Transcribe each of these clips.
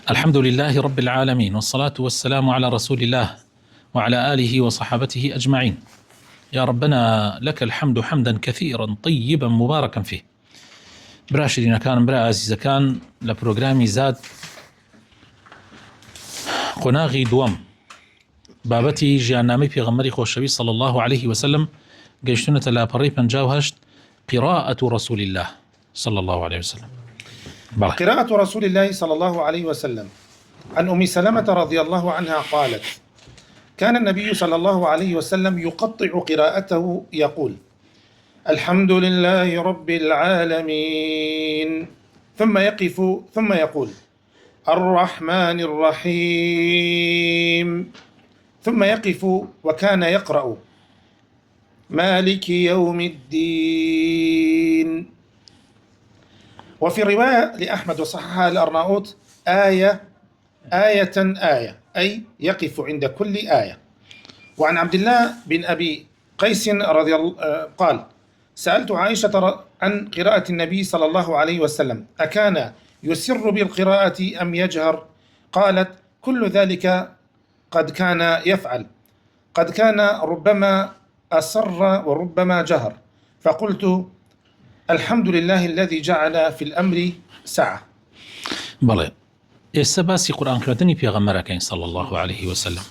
الحمد لله رب العالمين، والصلاة والسلام على رسول الله وعلى آله وصحابته أجمعين. يا ربنا لك الحمد حمدا كثيرا طيبا مباركا فيه. براشدين كان برا عزيز كان لبروغرامي زاد قناغي دوام بابتي جيانامي في غمري خوشوي صلى الله عليه وسلم قيشتونة لا بريبا جاوهشت قراءة رسول الله صلى الله عليه وسلم. قراءة رسول الله صلى الله عليه وسلم. عن أم سلمة رضي الله عنها قالت: كان النبي صلى الله عليه وسلم يقطع قراءته يقول: الحمد لله رب العالمين، ثم يقف ثم يقول: الرحمن الرحيم، ثم يقف وكان يقرأ: مالك يوم الدين. وفي رواية لأحمد وصححها الأرناؤوط: آية أي يقف عند كل آية. وعن عبد الله بن أبي قيس رضي الله قال: سألت عائشة عن قراءة النبي صلى الله عليه وسلم أكان يسر بالقراءة أم يجهر؟ قالت: كل ذلك قد كان يفعل، قد كان ربما أسر وربما جهر. فقلت: الحمد لله الذي جعل في الأمر سعة. بله السباسي قرآن خوتني في غمرك صلى الله عليه وسلم.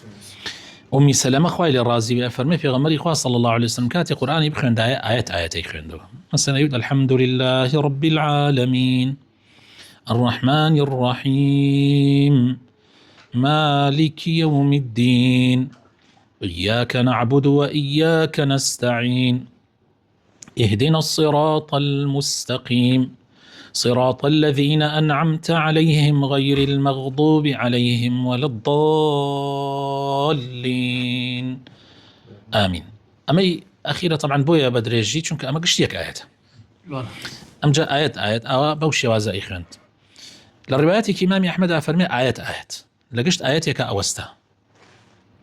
أمي سلمة خوالي الرازي بأفرمي في غمري خواه صلى الله عليه وسلم كاتي قرآن بخوند آيات يخوندو. مثلا يقول: الحمد لله رب العالمين الرحمن الرحيم مالك يوم الدين إياك نعبد وإياك نستعين اهدنا الصراط المستقيم صراط الذين أنعمت عليهم غير المغضوب عليهم ولا الضالين آمين. أمي أخيرا طبعا بويا بدريجي چونك أما قشتيك آيات أم جاء آيات أو بوشي وازا إخوانت للروايات كإمام أحمد أفرمي آيات لقشت آياتك أوستا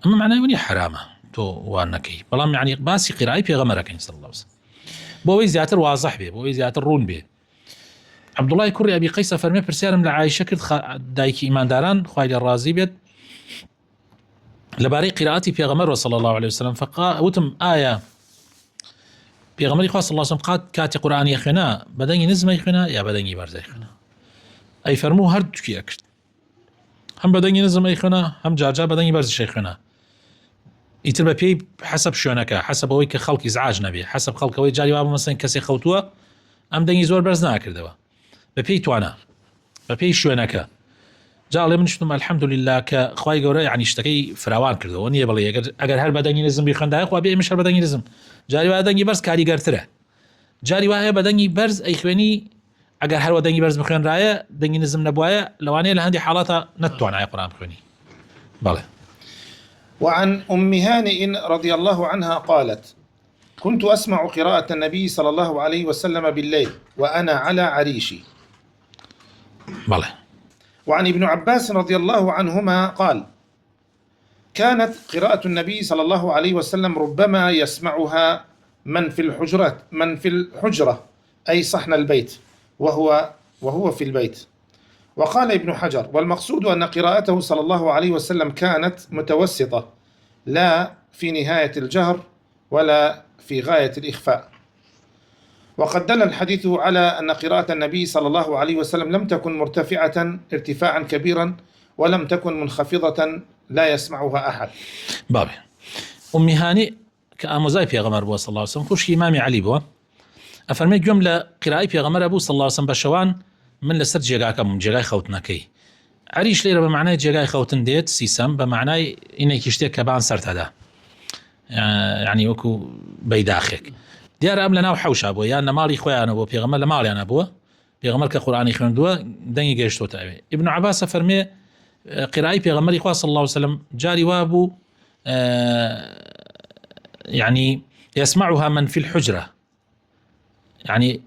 أما معناه وني حرامة تو وانكي بلام يعني باسي قراءي في غمرك صلى الله عليه وسلم بوي زياتر واضح به بوي زياتر رون به. عبد الله كوري أبي قيس فرمي برسالم لعائشة كرد دايكي إيمان داران خوالي الرازي بيت لباري قراءتي في غمر صلى الله عليه وسلم فقال وتم آية في غمري خواه صلى الله عليه وسلم قاد كاتي قرآن يخنا بدني نزم يخنا يا بدني بارز يخنا أي فرمو هردكي أكد هم بدني نزم يخنا هم جاجا بدني بارز شيخنا يتربى بي حسب شونك حسب ويك خلق إزعاج نبي حسب خلق وي جاري وابا مثلا كسي خوتوا أم دني زور برز ناكردوا ببي توانا ببي شونك جاء لي من شتم الحمد لله كخواي جورا يعني اشتكي فراوان كردو وني بلي اگر هر بدني نزم بيخنده خو بي مش هر بدني نزم جاري بدني برز كاريگرتره جاري واه بدني برز اي خويني اگر هر بدني برز بخين رايه دني نزم نبوايه لواني لهندي حالاتها نتوان على قران بخوني بله. وعن أم هانئ رضي الله عنها قالت: كنت أسمع قراءة النبي صلى الله عليه وسلم بالليل وأنا على عريشي. بله. وعن ابن عباس رضي الله عنهما قال: كانت قراءة النبي صلى الله عليه وسلم ربما يسمعها من في الحجرة أي صحن البيت وهو في البيت. وقال ابن حجر: والمقصود أن قراءته صلى الله عليه وسلم كانت متوسطة، لا في نهاية الجهر ولا في غاية الإخفاء. وقد دل الحديث على أن قراءة النبي صلى الله عليه وسلم لم تكن مرتفعة ارتفاعا كبيرا ولم تكن منخفضة لا يسمعها أحد. بابي أمي هاني كأموزاي في غمر أبو صلى الله عليه وسلم خوش إمامي علي بوا أفرمي جملة قراءة في غمر أبو صلى الله عليه وسلم بشوان من لسر جيغاكم جيغاي خوتناكي عريش ليرة بمعنى جيغاي خوتن ديت سيسم بمعنى إنك يشتيك كبان سرت هذا يعني وكو بيداخك ديار أم لنا وحوش أبوه يعني مالي خويا أنا أبوه بيغمر لمالي أنا أبوه بيغمر كقرآن يخوندوه دنيا جيشتو تأبي. ابن عباس فرمي قراءة بيغمر خواه صلى الله عليه وسلم جاري وابو يعني يسمعها من في الحجرة يعني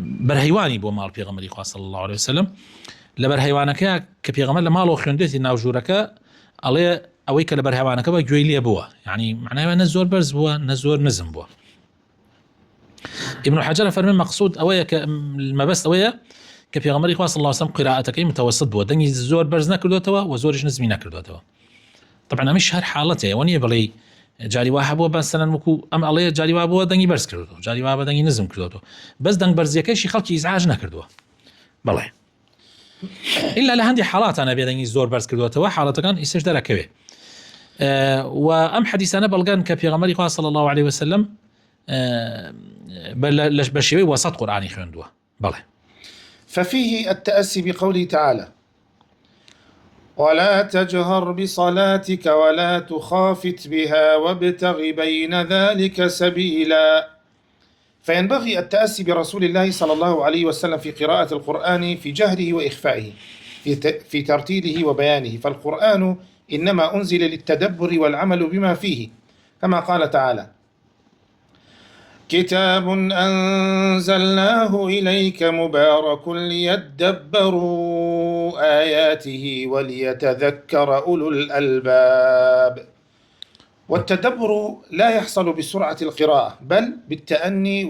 برهيواني بو مال بيغمر خواه صلى الله عليه وسلم لبرهيوانك كبيغمر لمالو خيندوتي ناوجورك عليه أويك لبرهيوانك با جويلي بوا يعني معناه نزور برز بوا نزور نزم بوا. ابن حجر فرمي مقصود أويك المبست أويا کە پێغەمبەری خوا صلی الله علیه و سلم قراءەتەکەی متوسط بووە، دەنگی زۆر بەرز نەکردوێتەوە و زۆریش نزمی نەکردوێتەوە. طبعا ئەمیش هەر حاڵەتەیە، ئەوە نییە بڵێ جاری وا هەبووە بەسەرەن وەکو ئەم ئەڵێ جاری وا بووە دەنگی بەرز کردوەوە، جاری وا بە دەنگی نزم کردوەوە، بەس دەنگ بەرزیەکەیشی خەڵکی ئیزعاج نەکردووە. بەڵێ إلا لە هەندی حاڵاتانە بێ دەنگی زۆر بەرز کردوێتەوە، حاڵەتەکان ئیسش دەرەکەوێ. و ئەم حەدیثانە بەڵگەن کە پێغەمبەری خوا صلی الله عليه وسلم بە شێوەی وەسەط قورئانی خوێندووە. بەڵێ ففيه التأسي بقوله تعالى: ولا تجهر بصلاتك ولا تخافت بها وابتغ بين ذلك سبيلا. فينبغي التأسي برسول الله صلى الله عليه وسلم في قراءة القرآن في جهره وإخفائه، في ترتيله وبيانه، فالقرآن إنما أنزل للتدبر والعمل بما فيه، كما قال تعالى: كتاب أنزلناه إليك مبارك ليدبروا آياته وليتذكر أولو الألباب. والتدبر لا يحصل بسرعة القراءة بل بالتأني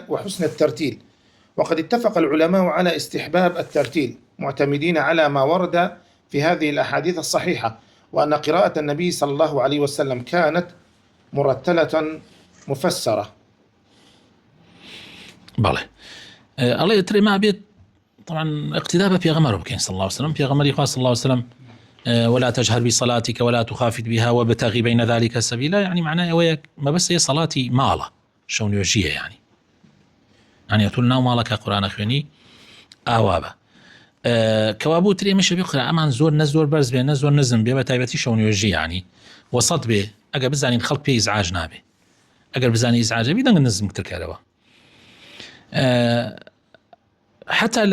وحسن الترتيل، وقد اتفق العلماء على استحباب الترتيل معتمدين على ما ورد في هذه الأحاديث الصحيحة، وأن قراءة النبي صلى الله عليه وسلم كانت مرتلة مفسرة. بەڵێ ئەڵێ ترێ ما بێت طبعا اقتداء بپێغەمبەر بکەین صلى الله عليه وسلم، پێغەمبەری خوا صلى الله عليه وسلم ولا تجهر بصلاتك ولا تخافت بها وابتغ بين ذلك سبيلا، يعني معناه ئەوەیە مەبەستە هي صلاتي ماڵە شەونێژیە، يعني تقول ناو ماڵەکە قورئان خوێنی ئاوا بە کەوابوو ترێ مەشە بێ قورئانمان زۆر نە زۆر بەرز بێ نە زۆر نزم بێ، بە تایبەتی شەونێژی يعني وەسەط بێ، ئەگەر بزانین خەڵک پێی ئیزعاج نابێ، ئەگەر بزانی ئیزعاج بێ دەنگ نزم کردکەرەوە. حتى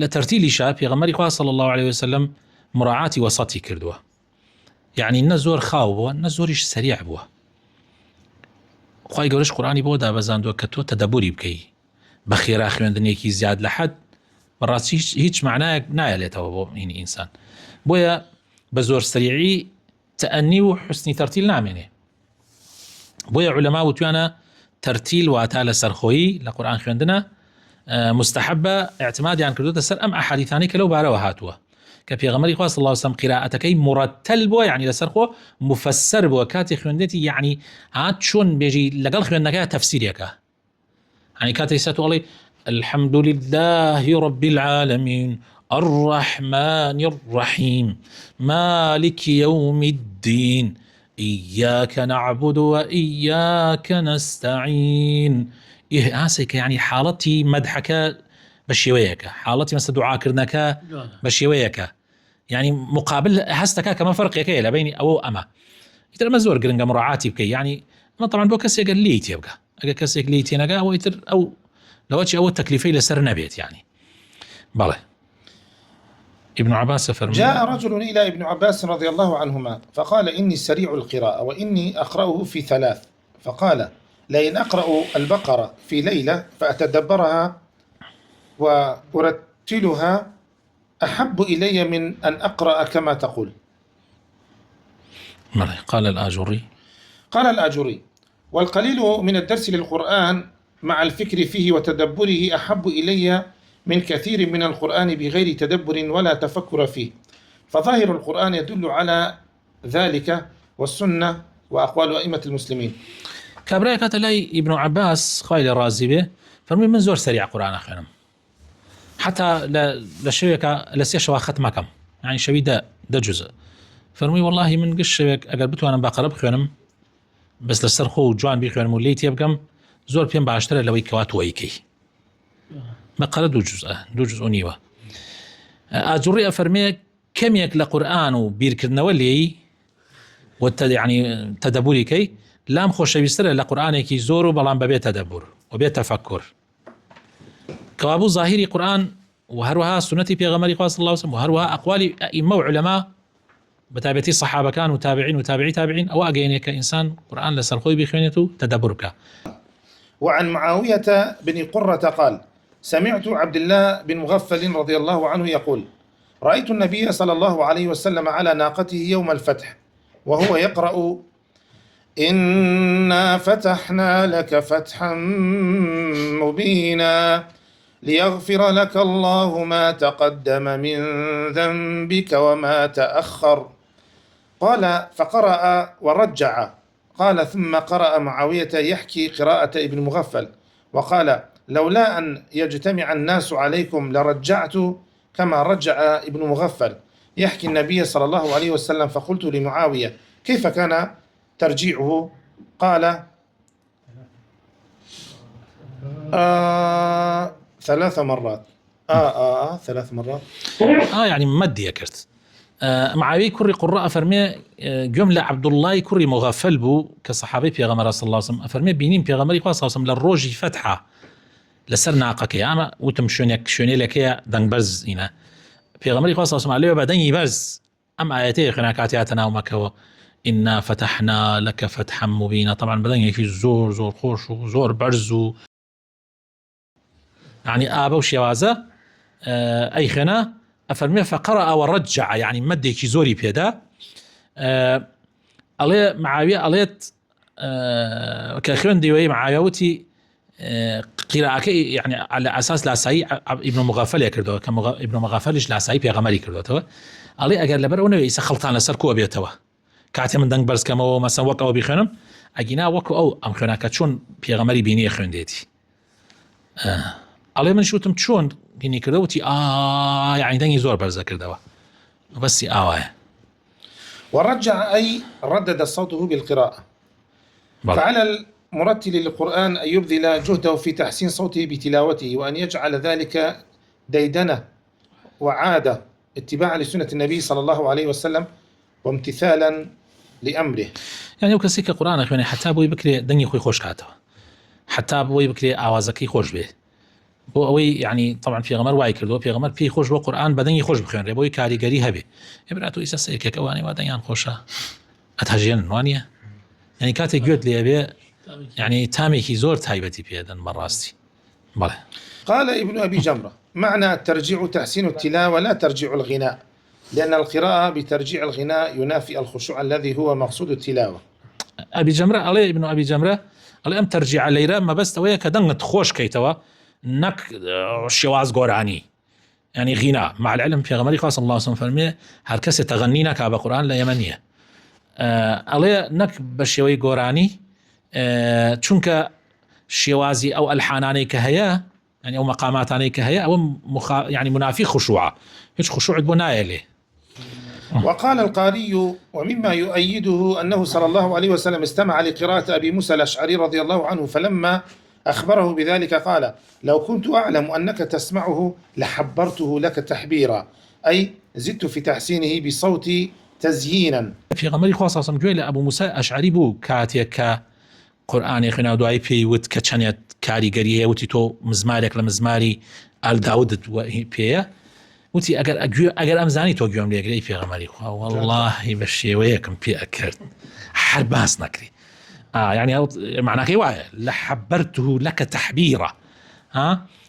لا ترتيل شاب پێغەمبەری خوا صلى الله عليه وسلم مراعاتی وسطی کردووە، يعني نە زۆر خاو بووە نە زۆریش سریع بووە. خوای گەورەش قورئانی بۆ دابەزاندووە کە تۆ تەدەبوری بکەی، بە خێرا خوێندنێکی زیاد لە حەد بەڕاستی هیچ معنایەک نایەلێتەوە بۆ هینی ئینسان، بۆیە بە زۆر سریعی تەئەنی و حوسنی تەرتیل نامێنێ. بۆیە عولەما وتویانە ترتیل واتە لە سەرخۆیی لە قورئان خوێندنە مستحبە، اعتمادیان کردوتە سەر ئەم ئەحادیثانەی کە لەو بارەوە هاتووە کە پێغەمبەری خوا صلی الله عليه وسلم قراءەتەکەی مرتل بووە، يعني لەسەر خۆ مفسر بووە، کاتی خوێندێتی يعني هات چۆن بێژی لەگەڵ خوێندنەکە تەفسیرێکە، يعني کاتی سەت وڵی الحمد لله رب العالمين الرحمن الرحيم مالك يوم الدين إياك نعبد وإياك نستعين. ئاسێکە يعني حاڵەتی مەدحەکە بە شێوەیەکە، حاڵەتی مەسە دوعاکردنەکە بە شێوەیەکە، يعني مقابل هەستەکە کەمە فەرقێکەیە لە بینی ئەوە و ئەمە. ئیتر ئەمە زۆر گرنگە مڕاعاتی بکەی، يعني ئەمە طبعا بۆ کەسێک لی تێ بکە، ئەگەر کەسێک لی تێ نەگا ئەوە ئیتر ئەو لەوەچی ئەوە تەکلیفەی لەسەر نەبێت. يعني بەڵێ ابن عباس فرمى: جاء رجل إلى ابن عباس رضي الله عنهما فقال: إني سريع القراءة وإني أقرأه في 3، فقال: لئن أقرأ البقرة في ليلة فأتدبرها وأرتلها أحب إلي من أن أقرأ كما تقول. قال الآجري: والقليل من الدرس للقرآن مع الفكر فيه وتدبره أحب إلي من كثير من القرآن بغير تدبر ولا تفكر فيه، فظاهر القرآن يدل على ذلك والسنة وأقوال أئمة المسلمين. كابرايا كاتلاي ابن عباس خايل الرازي به فرمي من زور سريع قرآن أخيرا حتى لشويك لسيشوا ختمكم، يعني شوي ده جزء. فرمي والله من قش شويك أقربته أنا بقرب خيرم بس لسرخو جوان بيخيرم وليت يبقم زور بين بعشرة لوي كوات ويكي ما قال دو جزء نيوه. أجري أفرمي كم يك لقرآن وبيركرنا ولي يعني تدبري كي لام خوش بيستر لقرآن كي زور بلان ببيت تدبر وبيت تفكر كوابو ظاهري قرآن وهروها سنتي بيغمري صلى الله عليه وسلم وهروها أقوال أئمة وعلماء بتابعتي الصحابة كانوا تابعين وتابعي تابعين أو أجيني كإنسان قرآن لسرخوي بخينته تدبرك. وعن معاوية بن قرة قال: سمعت عبد الله بن مغفل رضي الله عنه يقول: رأيت النبي صلى الله عليه وسلم على ناقته يوم الفتح وهو يقرأ: إنا فتحنا لك فتحا مبينا ليغفر لك الله ما تقدم من ذنبك وما تأخر. قال فقرأ ورجع. قال ثم قرأ معاوية يحكي قراءة ابن مغفل وقال لولا أن يجتمع الناس عليكم لرجعت كما رجع ابن مغفل يحكي النبي صلى الله عليه وسلم. فقلت لمعاوية كيف كان ترجيعه؟ قال 3 مرات. 3 مرات. يعني مدي كرت معاوية كوري قراء فرمي جملة عبد الله كوري مغفل بو كصحابي بيغمر صلى الله عليه وسلم فرمي بينين بيغمري صلى الله عليه وسلم للروجي فتحة لسر ناقك أما وتمشونك شوني لك يا دنبرز هنا بيغمري صلى الله عليه وسلم عليه وبعدين يبرز أما آياتي خناكاتياتنا ومكوا إنا فتحنا لك فتحا مبينا. طبعا بدن يكي زور خوش وزور برزو يعني آبا وشيوازة أي خنا أفرمي فقرأ ورجع يعني مدي كي زوري بيدا عليه معاوية عليت كخيون ديوي معاويتي قراءة يعني على أساس لا سعي ابن مغفل يكردو ابن مغفلش لا سعي بيغمري كردو عليه أجر لبرونه يسخلطان لسركو بيتوا كاتي من دنگ برز كما مثلا وقعوا بخينم أجينا وقعوا أو أم خينا كتشون بيغمري بيني خيون ديتي عليه من شوتم تشون بيني كردوتي يعني دنگي زور برزا كردوا بس ورجع أي ردد صوته بالقراءة. فعلى المرتل للقرآن أن يبذل جهده في تحسين صوته بتلاوته وأن يجعل ذلك ديدنة وعادة اتباعا لسنة النبي صلى الله عليه وسلم وامتثالا لأمره. يعني وكسيك القرآن أخواني حتى بوي بكري دنيا خوي خوش كاته حتى بوي بكري آوازكي خوش به بو أوي يعني طبعا في غمر واي كردو في غمر في خوش بو قرآن بدني خوش بخير ربوي كاريجري هبي إبراتو إسا سيكك أواني ودنيان خوشة أتهجين وانية يعني كاتي جود لي أبي يعني تامي كي زور تايبتي بيدن مراستي بله. قال ابن أبي جمرة معنى الترجيع تحسين التلاوة لا ترجيع الغناء لأن القراءة بترجيع الغناء ينافي الخشوع الذي هو مقصود التلاوة. أبي جمرة عليه ابن أبي جمرة عليه أم ترجيع الليرة ما بس تويه كدنغ تخوش كيتوا نك شواز قرآني يعني غناء مع العلم في غمري خاص الله صلى الله عليه وسلم هركس تغنينا كعب قرآن لا يمنية عليه نك بشوي قرآني چونك شوازي أو الحاناني كهيا يعني أو مقاماتاني كهيا أو يعني منافي خشوع هيش خشوع بناية له. وقال القاري ومما يؤيده أنه صلى الله عليه وسلم استمع لقراءة أبي موسى الأشعري رضي الله عنه فلما أخبره بذلك قال لو كنت أعلم أنك تسمعه لحبرته لك تحبيرا أي زدت في تحسينه بصوتي تزيينا. في غمري خاصة سمجوي أبو موسى أشعري بو كاتيك قرآن خنا دعاء في وت كشنيت كاريجريه وتي تو مزمارك لمزماري آل داود وبيه وتي أجر أمزاني تو جوم ليجري في غمري والله بشي وياكم في أكرت حرباس نكري يعني معناه كيواي لحبرته لك تحبيرا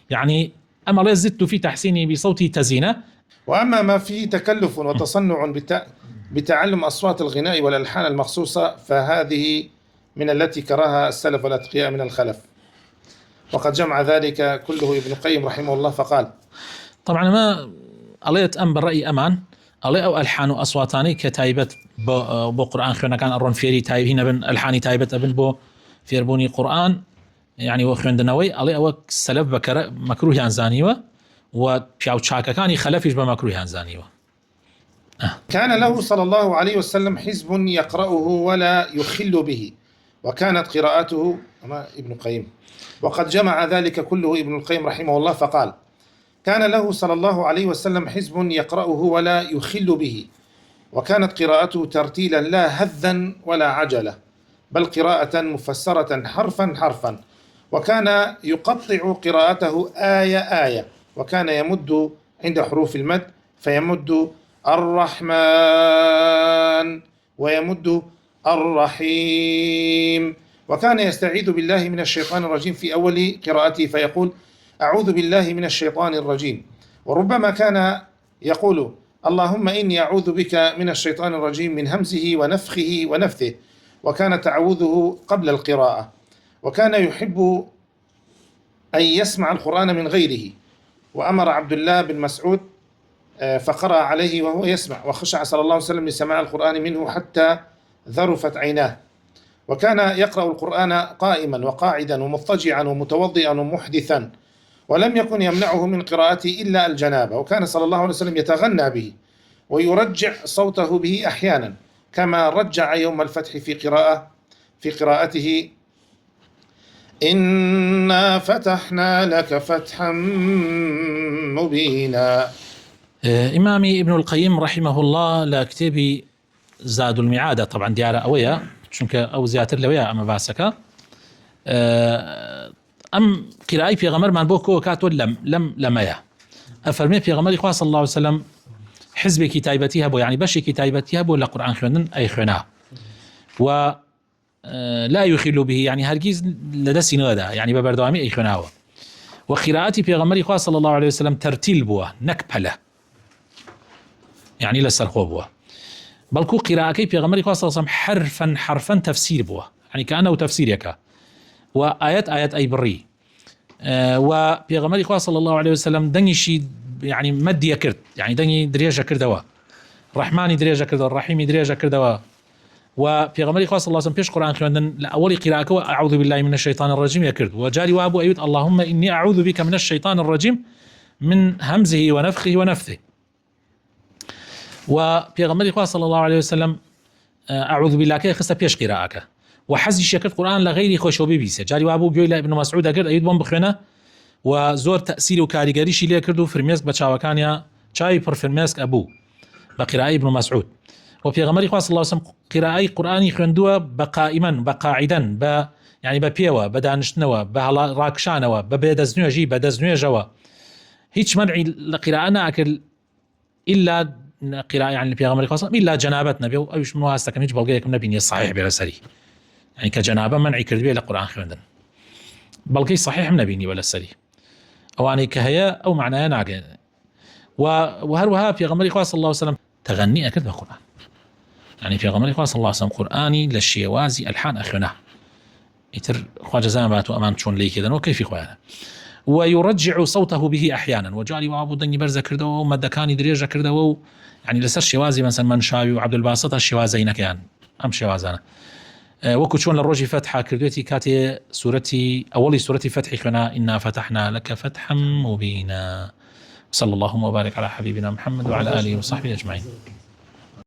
يعني أما لا زدت في تحسيني بصوتي تزينة. وأما ما فيه تكلف وتصنع بتعلم أصوات الغناء والألحان المخصوصة فهذه من التي كراها السلف والأتقياء من الخلف وقد جمع ذلك كله ابن القيم رحمه الله فقال طبعا ما عليت أم بالرأي أمان علي أو ألحان أصواتاني كتايبت بو قرآن خيونا كان أرون فيري تايب هنا بن ألحاني تايبت أبن بو فيربوني قرآن يعني وخيون دنوي علي أو السلف بكر مكروه ينزانيوه وبياو تشاكا كان يخلفيش بمكروه ينزانيوه. كان له صلى الله عليه وسلم حزب يقرأه ولا يخل به وكانت قراءته ابن القيم وقد جمع ذلك كله ابن القيم رحمه الله فقال كان له صلى الله عليه وسلم حزب يقرأه ولا يخل به وكانت قراءته ترتيلا لا هذا ولا عجلة بل قراءة مفسرة حرفا حرفا وكان يقطع قراءته آية آية وكان يمد عند حروف المد فيمد الرحمن ويمد الرحيم وكان يستعيذ بالله من الشيطان الرجيم في أول قراءته فيقول أعوذ بالله من الشيطان الرجيم وربما كان يقول اللهم إني أعوذ بك من الشيطان الرجيم من همزه ونفخه ونفثه وكان تعوذه قبل القراءة وكان يحب أن يسمع القرآن من غيره، وأمر عبد الله بن مسعود فقرأ عليه وهو يسمع، وخشع صلى الله عليه وسلم لسماع القرآن منه حتى ذرفت عيناه. وكان يقرأ القرآن قائما وقاعدا ومضطجعا ومتوضئا ومحدثا، ولم يكن يمنعه من قراءته إلا الجنابة. وكان صلى الله عليه وسلم يتغنى به ويرجع صوته به أحيانا، كما رجع يوم الفتح في قراءته: إنا فتحنا لك فتحا مبينا. إمامي ابن القيم رحمه الله لا كتابي زاد المعادة طبعا ديارة أويا چونك أو زياتر لويا أما باسكا أم قراءي في غمر من بوكو كاتو لميا أفرمي في غمر إخوة صلى الله عليه وسلم حزب كتابتها بو يعني بشي كتابتها بو لقرآن خوندن أي خونا و لا يخل به يعني هرگيز لدسي نغدا يعني ببردوامي أي خناوة. وقراءتي في غمر إخوة صلى الله عليه وسلم ترتيل بوه نكبله يعني لسرخو بوه، بلكو قراءتي في غمر إخوة صلى الله عليه وسلم حرفا تفسير بوه يعني كأنه تفسير يكا، وآيات أي بري وفي غمر إخوة صلى الله عليه وسلم دني شي يعني مد يكرد يعني دني دريجة كردوا رحماني دريجة كردوا الرحيمي دريجة كردوا. وفي غمر إخوة صلى الله عليه وسلم بيش قرآن خوندن لأول قراءة أعوذ بالله من الشيطان الرجيم يكرد، وجاري وابو أيود اللهم إني أعوذ بك من الشيطان الرجيم من همزه ونفخه ونفثه. وفي غمر إخوة صلى الله عليه وسلم أعوذ بالله كي خصة بيش قراءة وحزي شكرت قرآن لغيري خوش وبيبيسة. جاري وابو قوي ابن مسعود أكرد أيود بون بخونا وزور تأثير وكاريغاري شي ليه كردو فرميسك بچاوكانيا چاي پر فرميسك أبو بقراءة ابن مسعود. وفي غمر إخوة صلى الله عليه وسلم قراءة قرآني خوندوه بقائما بقاعدا يعني ببيوه بدانشتنوه براكشانوه ببدزنوجي بدزنوجوا هيش منعي لقراءنا أكل إلا قراءة يعني في غمر إخوة صلى الله عليه وسلم إلا جنابتنا بيو أيش منها استكن هيش بلقيكم نبيني الصحيح بلسري يعني كجنابة منعي كردبية لقرآن خوندن بلقي صحيح من نبيني بلسري أواني كهيا أو معناها ناقل. وهروها في غمر إخوة صلى الله عليه وسلم تغني أكد بالقرآن يعني في غمر إخوة صلى الله عليه وسلم قرآني للشيوازي ألحان أخونا يتر خواجة زامبات وأمان شون لي كذا وكيف إخوانا ويرجع صوته به أحيانا. وجالي وابو دني برزة كردو ومدكاني دريجة كردو يعني لسر شيوازي مثلا منشاوي وعبد الباسط الشيوازين كيان أم شيوازانا وكو شون للروجي فتحة كردوتي كاتي سورتي أولي سورتي فتحي خنا إنا فتحنا لك فتحا مبينا. صلى الله وبارك على حبيبنا محمد وعلى آله وصحبه أجمعين.